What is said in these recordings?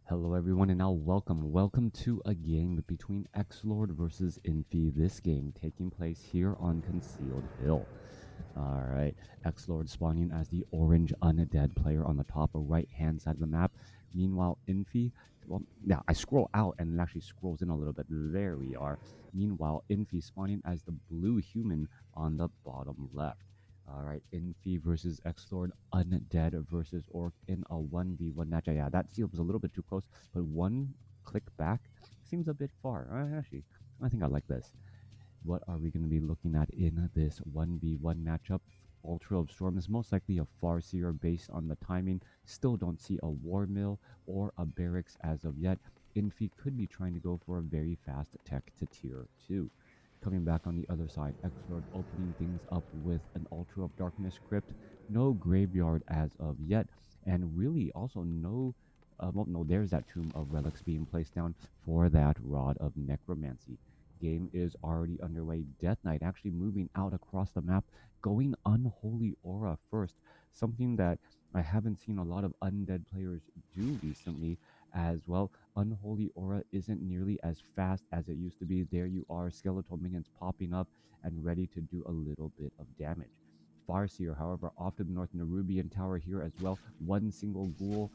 Hello everyone and now welcome to a game between XlorD versus Infi. This game taking place here on Concealed Hill. Alright, XlorD spawning as the orange undead player on the top right hand side of the map. Meanwhile, Infi, well, yeah, I scroll out and it actually scrolls in a little bit. There we are. Meanwhile, Infi spawning as the blue human on the bottom left. Alright, Infi versus XlorD, Undead versus Orc in a 1v1 match. Yeah, that seems a little bit too close, but one click back seems a bit far. Actually, I think I like this. What are we going to be looking at in this 1v1 matchup? Ultra of Storm is most likely a Farseer based on the timing. Still don't see a War Mill or a Barracks as of yet. Infi could be trying to go for a very fast tech to tier 2. Coming back on the other side, XlorD opening things up with an Ultra of Darkness Crypt. No Graveyard as of yet. And really also no... well, no, there's that Tomb of Relics being placed down for that Rod of Necromancy. Game is already underway. Death Knight actually moving out across the map, going Unholy Aura first. Something that I haven't seen a lot of undead players do recently as well. Unholy Aura isn't nearly as fast as it used to be. There you are, skeletal minions popping up and ready to do a little bit of damage. Farseer, however, off to the north in the Rubian Tower here as well. One single ghoul,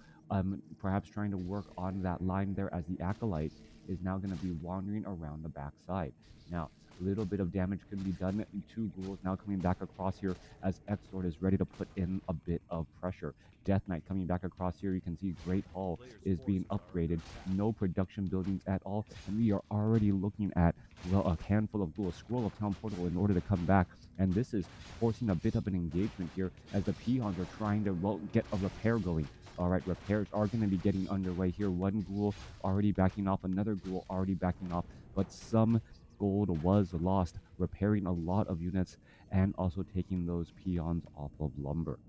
perhaps trying to work on that line there as the Acolyte is now going to be wandering around the backside. Now, a little bit of damage can be done. Two ghouls now coming back across here as XlorD is ready to put in a bit of pressure. Death Knight coming back across here. You can see Great Hall is being upgraded. No production buildings at all. And we are already looking at, well, a handful of ghouls. Scroll of Town Portal in order to come back. And this is forcing a bit of an engagement here as the peons are trying to, well, get a repair going. All right, repairs are going to be getting underway here. One ghoul already backing off, another ghoul already backing off, but some gold was lost, repairing a lot of units and also taking those peons off of lumber.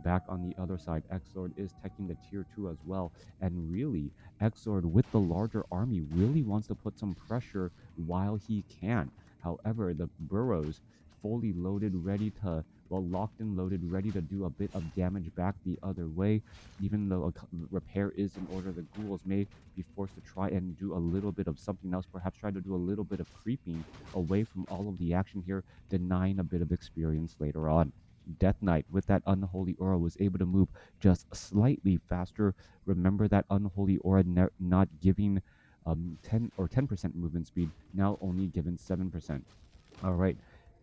Back on the other side, XlorD is teching the tier 2 as well, and really, XlorD with the larger army really wants to put some pressure while he can. However, the burrows fully loaded, ready to, well, locked and loaded, ready to do a bit of damage back the other way. Even though a repair is in order, the ghouls may be forced to try and do a little bit of something else, perhaps try to do a little bit of creeping away from all of the action here, denying a bit of experience later on. Death Knight with that Unholy Aura was able to move just slightly faster. Remember that Unholy Aura not giving 10% movement speed, now only given 7%. All right.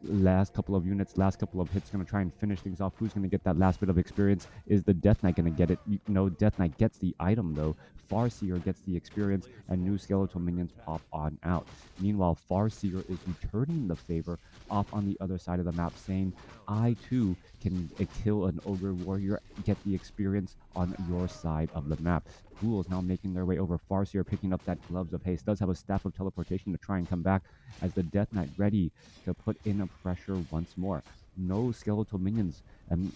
Last couple of units, last couple of hits, going to try and finish things off. Who's going to get that last bit of experience? Is the Death Knight going to get it? No, Death Knight gets the item, though. Farseer gets the experience, and new skeletal minions pop on out. Meanwhile, Farseer is returning the favor off on the other side of the map, saying, I, too, can kill an Ogre Warrior, get the experience on your side of the map. Ghouls now making their way over. Farseer picking up that Gloves of Haste. Does have a Staff of Teleportation to try and come back as the Death Knight ready to put in a pressure once more. No skeletal minions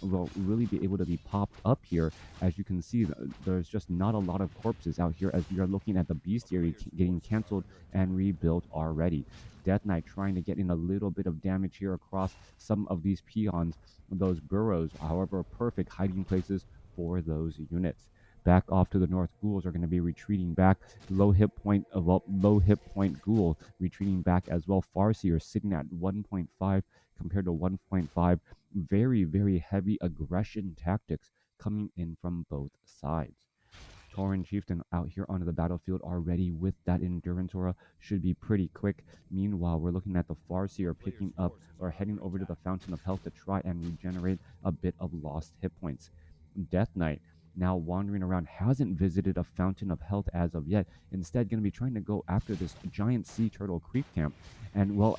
will really be able to be popped up here. As you can see, there's just not a lot of corpses out here as we are looking at the bestiary getting canceled and rebuilt already. Death Knight trying to get in a little bit of damage here across some of these peons. Those burrows, however, perfect hiding places for those units. Back off to the north, ghouls are going to be retreating back. Low hit point ghoul retreating back as well. Farseer sitting at 1.5 compared to 1.5. Very, very heavy aggression tactics coming in from both sides. Tauren Chieftain out here onto the battlefield already with that Endurance Aura should be pretty quick. Meanwhile, we're looking at the Farseer picking up or heading over to the Fountain of Health to try and regenerate a bit of lost hit points. Death Knight now wandering around, hasn't visited a Fountain of Health as of yet. Instead, going to be trying to go after this giant sea turtle creep camp, and well,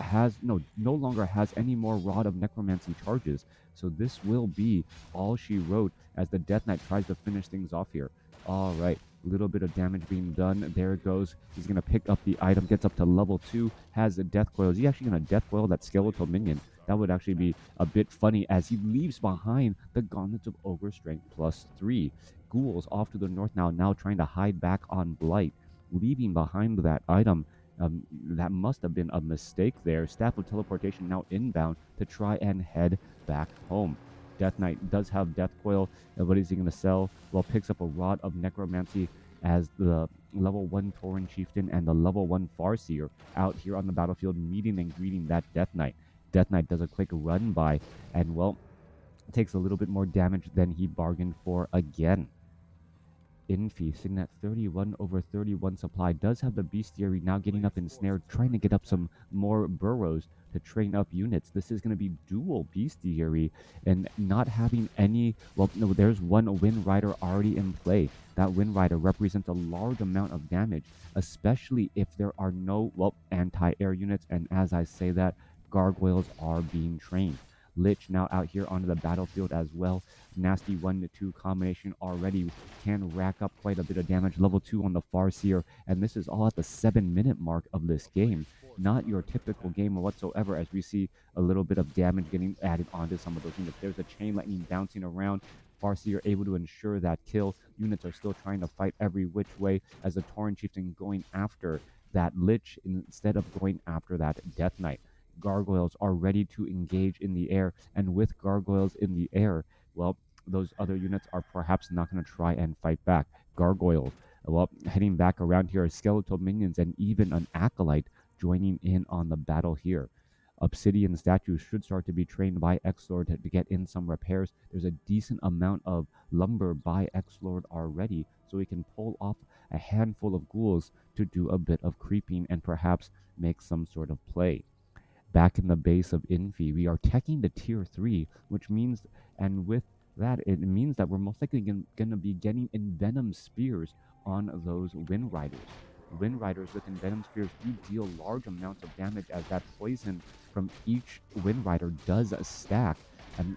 no longer has any more Rod of Necromancy charges. So this will be all she wrote as the Death Knight tries to finish things off here. All right, a little bit of damage being done. There it goes. He's going to pick up the item, gets up to level 2, has a Death Coil. Is he actually going to Death Coil that skeletal minion? That would actually be a bit funny as he leaves behind the Gauntlets of Ogre Strength +3. Ghouls off to the north now trying to hide back on Blight, leaving behind that item. That must have been a mistake there. Staff of Teleportation now inbound to try and head back home. Death Knight does have Death Coil. What is he going to sell? Well, picks up a Rod of Necromancy as the level 1 Tauren Chieftain and the level 1 Farseer out here on the battlefield meeting and greeting that Death Knight. Death Knight does a quick run by and, well, takes a little bit more damage than he bargained for again. Infi, sitting at 31 over 31 supply, does have the bestiary now getting up in snare, trying to get up some more burrows to train up units. This is going to be dual bestiary and not having any, well, no, there's one Wind Rider already in play. That Wind Rider represents a large amount of damage, especially if there are no, well, anti-air units. And as I say that, gargoyles are being trained. Lich now out here onto the battlefield as well. Nasty 1-2 combination already can rack up quite a bit of damage. Level 2 on the Farseer, and this is all at the 7-minute mark of this game. Not your typical game whatsoever, as we see a little bit of damage getting added onto some of those units. There's a chain lightning bouncing around. Farseer able to ensure that kill. Units are still trying to fight every which way as the Tauren Chieftain going after that Lich instead of going after that Death Knight. Gargoyles are ready to engage in the air, and with gargoyles in the air, well, those other units are perhaps not going to try and fight back. Gargoyles, well, heading back around here, skeletal minions, and even an acolyte joining in on the battle here. Obsidian statues should start to be trained by XlorD to get in some repairs. There's a decent amount of lumber by XlorD already, so we can pull off a handful of ghouls to do a bit of creeping and perhaps make some sort of play. Back in the base of Infi, we are teching the tier 3, which means, and with that, it means that we're most likely going to be getting Envenom Spears on those Wind Riders. Wind Riders with Envenom Spears do deal large amounts of damage as that poison from each Wind Rider does stack.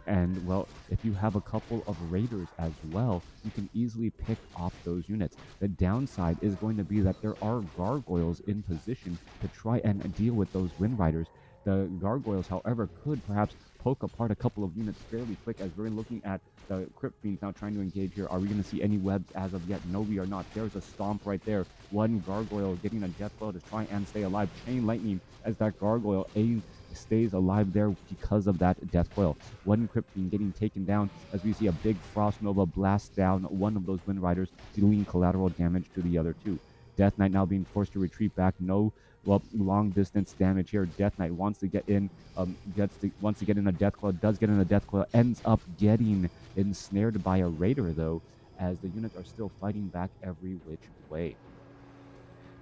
And well, if you have a couple of raiders as well, you can easily pick off those units. The downside is going to be that there are gargoyles in position to try and deal with those Wind Riders. The gargoyles, however, could perhaps poke apart a couple of units fairly quick, as we're looking at the Crypt Fiends now trying to engage here. Are we going to see any webs as of yet? No, we are not. There's a stomp right there. One gargoyle getting a death blow to try and stay alive. Chain lightning as that gargoyle stays alive there because of that death coil. One Crypt Fiend getting taken down as we see a big Frost Nova blast down one of those Wind Riders, dealing collateral damage to the other two. Death Knight now being forced to retreat back. No, well, long distance damage here. Death Knight wants to get in, wants to get in a death coil, does get in a death coil, ends up getting ensnared by a raider though, as the units are still fighting back every which way.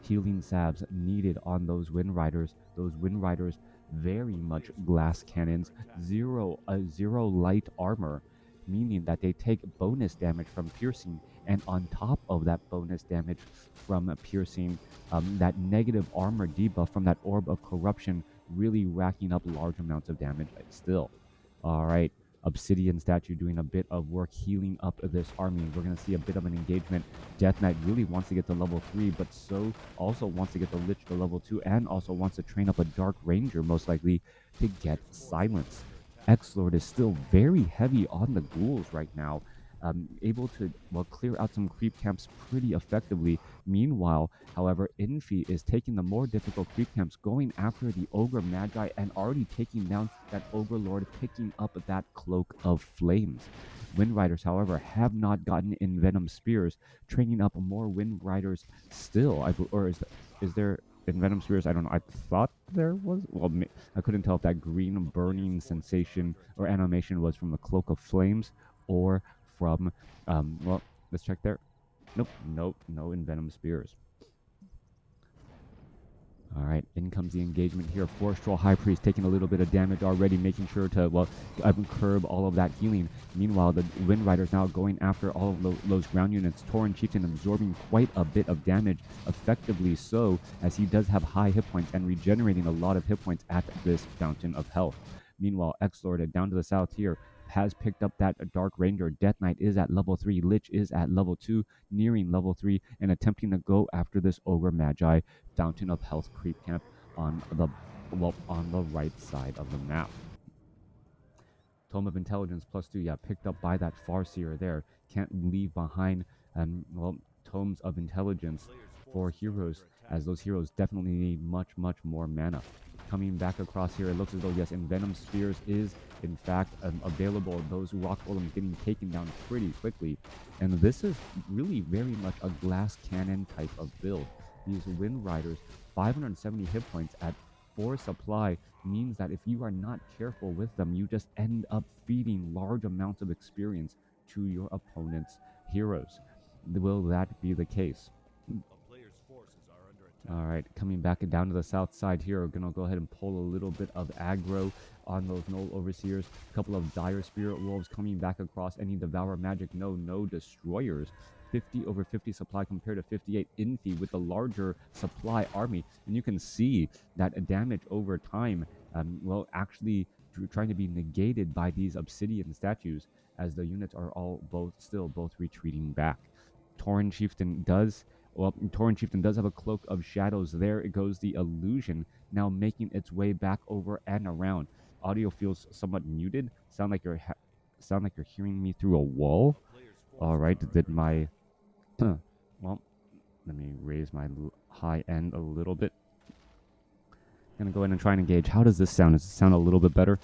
Healing salves needed on those Wind Riders. Those Wind Riders very much glass cannons, zero light armor, meaning that they take bonus damage from piercing, and on top of that bonus damage from piercing, that negative armor debuff from that orb of corruption, really racking up large amounts of damage still. All right. Obsidian statue doing a bit of work healing up this army. We're going to see a bit of an engagement. Death Knight really wants to get to level 3, but so also wants to get the Lich to level 2, and also wants to train up a Dark Ranger, most likely, to get silence. XlorD is still very heavy on the ghouls right now, able to, well, clear out some creep camps pretty effectively. Meanwhile, however, Infi is taking the more difficult creep camps, going after the Ogre Magi, and already taking down that Ogre Lord, picking up that Cloak of Flames. Wind Riders, however, have not gotten Envenom Spears, training up more Wind Riders still. Or is there Envenom Spears? I don't know. I thought there was. Well, I couldn't tell if that green burning sensation or animation was from the Cloak of Flames or from, well, let's check there. Nope, no Envenom Spears. All right, in comes the engagement here. Force Troll High Priest taking a little bit of damage already, making sure to, well, curb all of that healing. Meanwhile, the Wind Riders now going after all of those ground units. Tauren Chieftain absorbing quite a bit of damage, effectively so, as he does have high hit points and regenerating a lot of hit points at this Fountain of Health. Meanwhile, XlorD down to the south here has picked up that Dark Ranger. Death Knight is at level 3. Lich is at level 2, nearing level 3, and attempting to go after this Ogre Magi Fountain of Health creep camp on the, well, on the right side of the map. Tome of Intelligence +2, yeah, picked up by that Farseer there. Can't leave behind, well, Tomes of Intelligence for heroes, as those heroes definitely need much more mana. Coming back across here, it looks as though, yes, Envenom Spears is, in fact, available. Those Rock Golems getting taken down pretty quickly. And this is really very much a glass cannon type of build. These Wind Riders, 570 hit points at 4 supply, means that if you are not careful with them, you just end up feeding large amounts of experience to your opponent's heroes. Will that be the case? All right, coming back down to the south side here, we're going to go ahead and pull a little bit of aggro on those Null Overseers. A couple of Dire Spirit Wolves coming back across. Any Devour Magic? No Destroyers. 50 over 50 supply compared to 58 Infi with the larger supply army. And you can see that damage over time, actually trying to be negated by these Obsidian statues as the units are all still both retreating back. Tauren Chieftain does have a Cloak of Shadows. There it goes, the illusion now making its way back over and around. Audio feels somewhat muted. Sound like you're hearing me through a wall. All right, did my well, let me raise my high end a little bit. Gonna go ahead and try and engage. How does this sound? Does it sound a little bit better?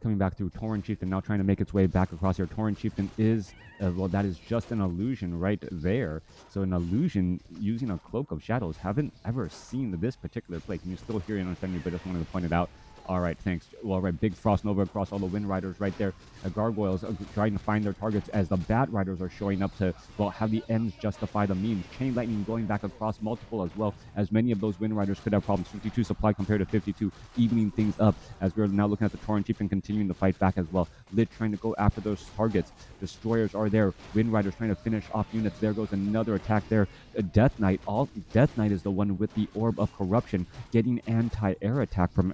Coming back through Tauren Chieftain, now trying to make its way back across here. Tauren Chieftain is, that is just an illusion right there. So an illusion using a Cloak of Shadows. Haven't ever seen this particular play. Can you still hear it and understand me? But just wanted to point it out. All right, thanks. Well, all right, big Frost Nova across all the Wind Riders right there. Gargoyles trying to find their targets as the Bat Riders are showing up to, have the ends justify the means. Chain Lightning going back across multiple as well, as many of those Wind Riders could have problems. 52 supply compared to 52, evening things up as we're now looking at the Tauren Chieftain continuing to fight back as well. Lich trying to go after those targets. Destroyers are there. Wind Riders trying to finish off units. There goes another attack there. Death Knight is the one with the Orb of Corruption, getting anti-air attack from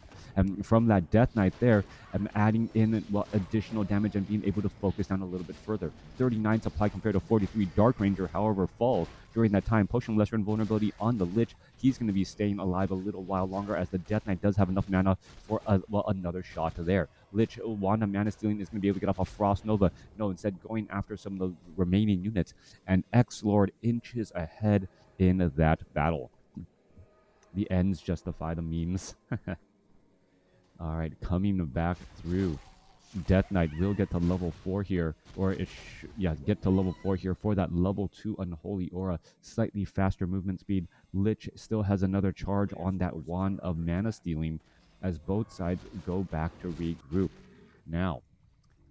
that Death Knight there, adding in additional damage and being able to focus down a little bit further. 39 supply compared to 43. Dark Ranger, however, falls during that time. Potion Lesser Invulnerability on the Lich. He's going to be staying alive a little while longer as the Death Knight does have enough mana for another shot there. Lich, Wanda Mana Stealing is going to be able to get off a Frost Nova. No, instead going after some of the remaining units. And XlorD inches ahead in that battle. The ends justify the means. All right, coming back through. Death Knight will get to level 4 here, or get to level 4 here for that level 2 Unholy Aura. Slightly faster movement speed. Lich still has another charge on that Wand of Mana Stealing as both sides go back to regroup. Now,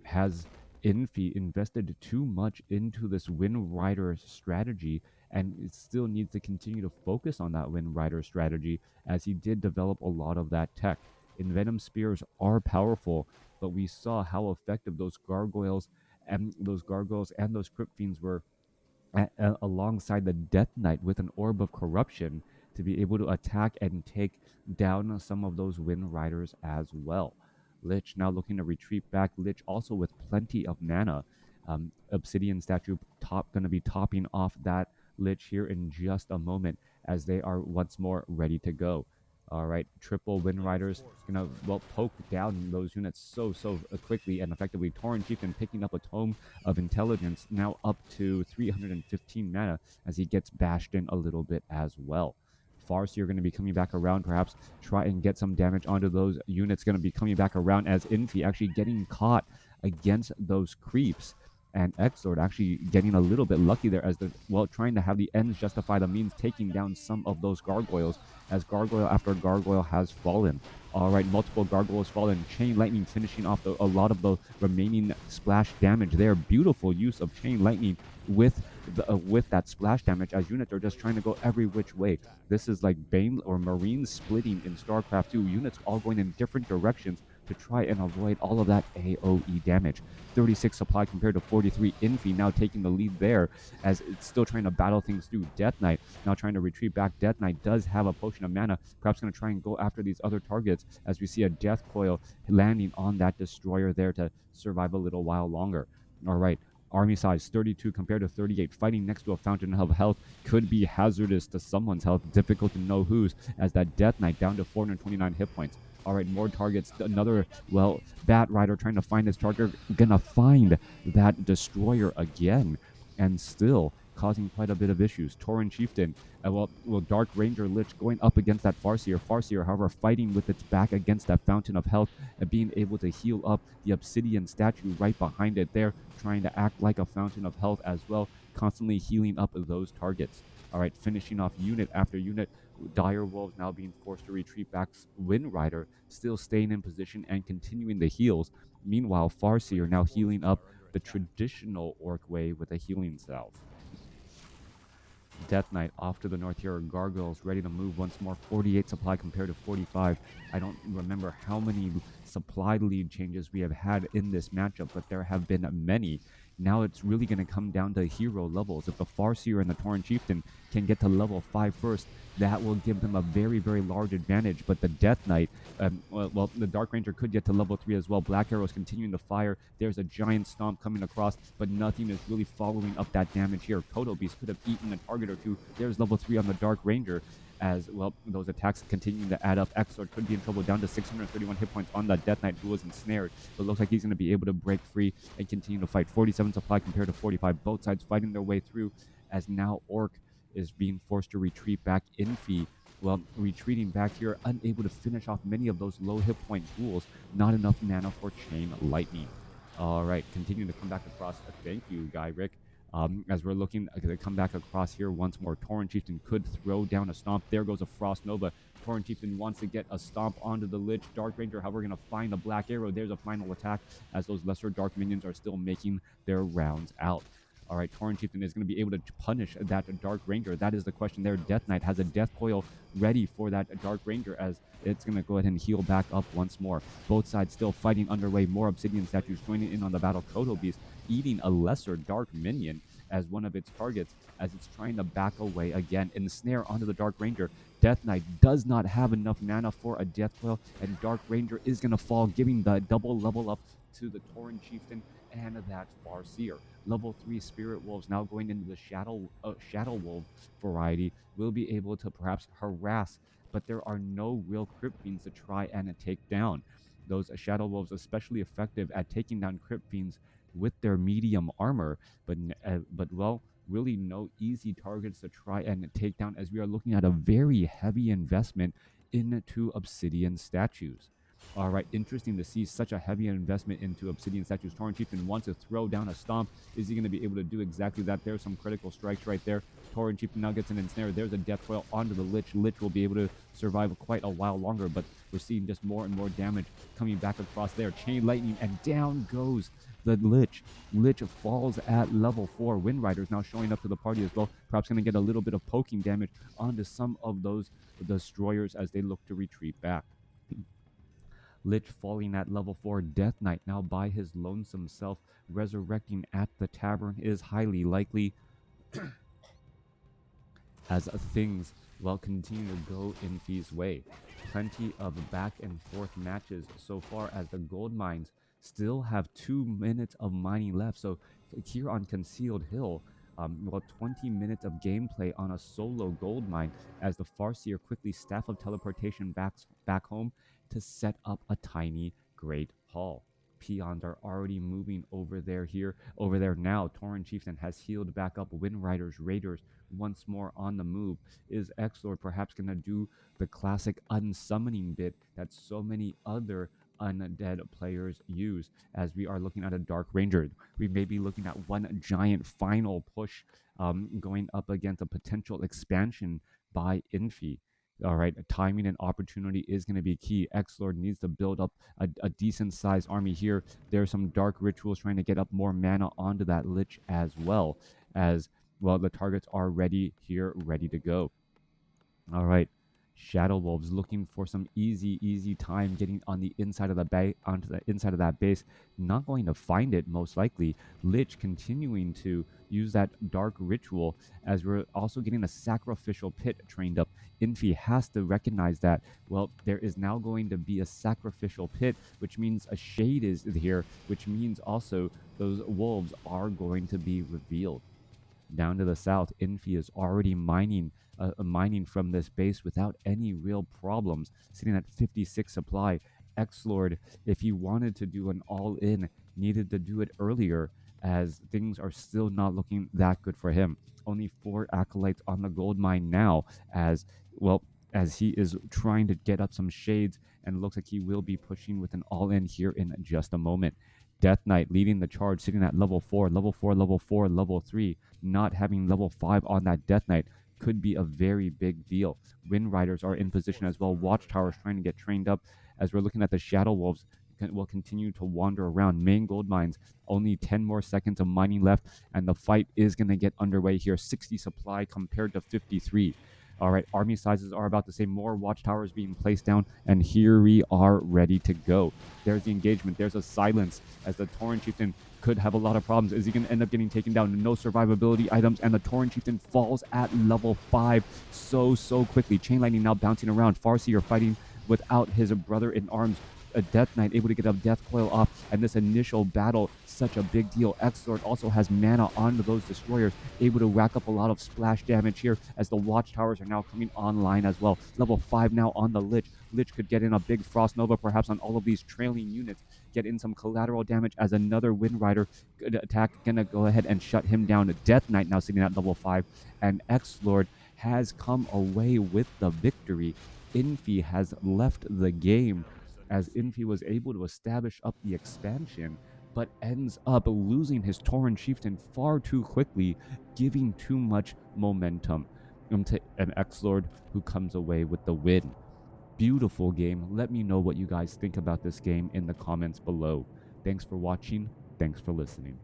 has Infi invested too much into this Wind Rider strategy, and it still needs to continue to focus on that Wind Rider strategy as he did develop a lot of that tech. Envenom Spears are powerful, but we saw how effective those gargoyles and those Crypt Fiends were alongside the Death Knight with an Orb of Corruption to be able to attack and take down some of those Wind Riders as well. Lich now looking to retreat back. Lich also with plenty of mana. Obsidian statue going to be topping off that Lich here in just a moment as they are once more ready to go. All right, triple Wind Riders gonna poke down those units so quickly and effectively. Tauren Chieftain picking up a Tome of Intelligence, now up to 315 mana as he gets bashed in a little bit as well. Farseer going to be coming back around, perhaps try and get some damage onto those units. Going to be coming back around as Infi actually getting caught against those creeps. And XlorD actually getting a little bit lucky there as trying to have the ends justify the means, taking down some of those gargoyles as gargoyle after gargoyle has fallen. All right, multiple gargoyles fallen. Chain Lightning finishing off a lot of the remaining splash damage there. Beautiful use of Chain Lightning with that splash damage as units are just trying to go every which way. This is like Bane or Marines splitting in StarCraft 2. Units all going in different directions to try and avoid all of that AoE damage. 36 supply compared to 43. Infi now taking the lead there as it's still trying to battle things through. Death Knight now trying to retreat back. Death Knight does have a potion of mana, perhaps going to try and go after these other targets as we see a Death Coil landing on that Destroyer there to survive a little while longer. All right, army size 32 compared to 38. Fighting next to a Fountain of Health could be hazardous to someone's health. Difficult to know whose as that Death Knight down to 429 hit points. All right, more targets. Another, Bat Rider trying to find his target. Gonna find that Destroyer again. And still, causing quite a bit of issues. Tauren Chieftain, Dark Ranger Lich going up against that Farseer. Farseer, however, fighting with its back against that Fountain of Health and being able to heal up the Obsidian statue right behind it there, trying to act like a Fountain of Health as well, constantly healing up those targets. All right, finishing off unit after unit. Dire Wolves now being forced to retreat back. Wind Rider still staying in position and continuing the heals. Meanwhile, Farseer now healing up the traditional orc way with a healing salve. Death Knight off to the north here. Gargoyles ready to move once more. 48 supply compared to 45. I don't remember how many supply lead changes we have had in this matchup, but there have been many. Now it's really going to come down to hero levels. If the Farseer and the Tauren Chieftain can get to level 5 first, that will give them a very, very large advantage. But the Death Knight, the Dark Ranger could get to level 3 as well. Black Arrow's continuing to fire. There's a giant stomp coming across, but nothing is really following up that damage here. Kotobeast could have eaten a target or two. There's level 3 on the Dark Ranger. As well, those attacks continuing to add up. XlorD could be in trouble, down to 631 hit points on that Death Knight, who was ensnared, but looks like he's going to be able to break free and continue to fight. 47 supply compared to 45. Both sides fighting their way through, as now Orc is being forced to retreat back. Infi, retreating back here, unable to finish off many of those low hit point ghouls. Not enough mana for Chain Lightning. All right, continuing to come back across. Thank you, Guy Rick. As we're looking to come back across here once more, Tauren Chieftain could throw down a stomp. There goes a Frost Nova. Tauren Chieftain wants to get a stomp onto the Lich. Dark Ranger, however, going to find the Black Arrow. There's a final attack as those lesser Dark minions are still making their rounds out. All right, Tauren Chieftain is going to be able to punish that Dark Ranger. That is the question there. Death Knight has a Death Coil ready for that Dark Ranger as it's going to go ahead and heal back up once more. Both sides still fighting underway. More Obsidian statues joining in on the battle. Kotobeast eating a lesser Dark minion as one of its targets as it's trying to back away again. Ensnare onto the Dark Ranger. Death Knight does not have enough mana for a Death Coil, and Dark Ranger is going to fall, giving the double level up to the Tauren Chieftain and that Farseer. Level 3 Spirit Wolves now going into the Shadow Wolf variety will be able to perhaps harass, but there are no real Crypt Fiends to try and take down. Those Shadow Wolves especially effective at taking down Crypt Fiends with their medium armor, but really no easy targets to try and take down, as we are looking at a very heavy investment into Obsidian statues. All right, interesting to see such a heavy investment into Obsidian statues. Tauren Chieftain wants to throw down a stomp. Is he going to be able to do exactly that? There's some critical strikes right there. Tauren Chieftain now gets an ensnare. There's a Death Coil onto the Lich. Lich will be able to survive quite a while longer, but we're seeing just more and more damage coming back across there. Chain Lightning, and down goes the Lich. Lich falls at level 4. Wind Rider's now showing up to the party as well. Perhaps going to get a little bit of poking damage onto some of those destroyers as they look to retreat back. Lich falling at level 4. Death Knight now by his lonesome self, resurrecting at the tavern is highly likely as things continue to go Infi's way. Plenty of back and forth matches so far, as the gold mines still have 2 minutes of mining left. So here on Concealed Hill, 20 minutes of gameplay on a solo gold mine, as the Farseer quickly Staff of Teleportation back home to set up a tiny Great Hall. Peons are already moving over there now. Tauren Chieftain has healed back up. Wind Riders, Raiders once more on the move. Is XlorD perhaps going to do the classic unsummoning bit that so many other undead players use, as we are looking at a Dark Ranger? We may be looking at one giant final push going up against a potential expansion by Infi. All right, timing and opportunity is going to be key. XlorD needs to build up a decent sized army here. There are some dark rituals trying to get up more mana onto that Lich as well, as the targets are ready to go. All right, Shadow Wolves looking for some easy time getting on the inside of the onto the inside of that base. Not going to find it, most likely. Lich continuing to use that dark ritual, as we're also getting a sacrificial pit trained up. Infi has to recognize that, there is now going to be a sacrificial pit, which means a shade is here, which means also those wolves are going to be revealed. Down to the south, Infi is already mining from this base without any real problems, sitting at 56 supply. XlorD, if he wanted to do an all-in, needed to do it earlier, as things are still not looking that good for him. Only 4 acolytes on the gold mine now, as well, as he is trying to get up some shades, and looks like he will be pushing with an all-in here in just a moment. Death Knight leading the charge, sitting at level 4, level 4, level 4, level 3, not having level 5 on that Death Knight could be a very big deal. Wind Riders are in position as well. Watchtowers trying to get trained up, as we're looking at the Shadow Wolves will continue to wander around. Main gold mines, only 10 more seconds of mining left, and the fight is going to get underway here. 60 supply compared to 53. All right, army sizes are about the same. More watchtowers being placed down, and here we are ready to go. There's the engagement. There's a silence as the Tauren Chieftain could have a lot of problems. Is he going to end up getting taken down? No survivability items, and the Tauren Chieftain falls at level 5 so quickly. Chain Lightning now bouncing around. Farseer fighting without his brother in arms. A Death Knight able to get a Death Coil off, and this initial battle, such a big deal. XlorD also has mana onto those destroyers, able to rack up a lot of splash damage here as the watchtowers are now coming online as well. Level 5 now on the Lich. Lich could get in a big Frost Nova perhaps on all of these trailing units, get in some collateral damage as another Wind Rider could attack, gonna go ahead and shut him down. Death Knight now sitting at level 5, and XlorD has come away with the victory. Infi has left the game, as Infi was able to establish up the expansion, but ends up losing his Tauren Chieftain far too quickly, giving too much momentum to an XlorD who comes away with the win. Beautiful game. Let me know what you guys think about this game in the comments below. Thanks for watching. Thanks for listening.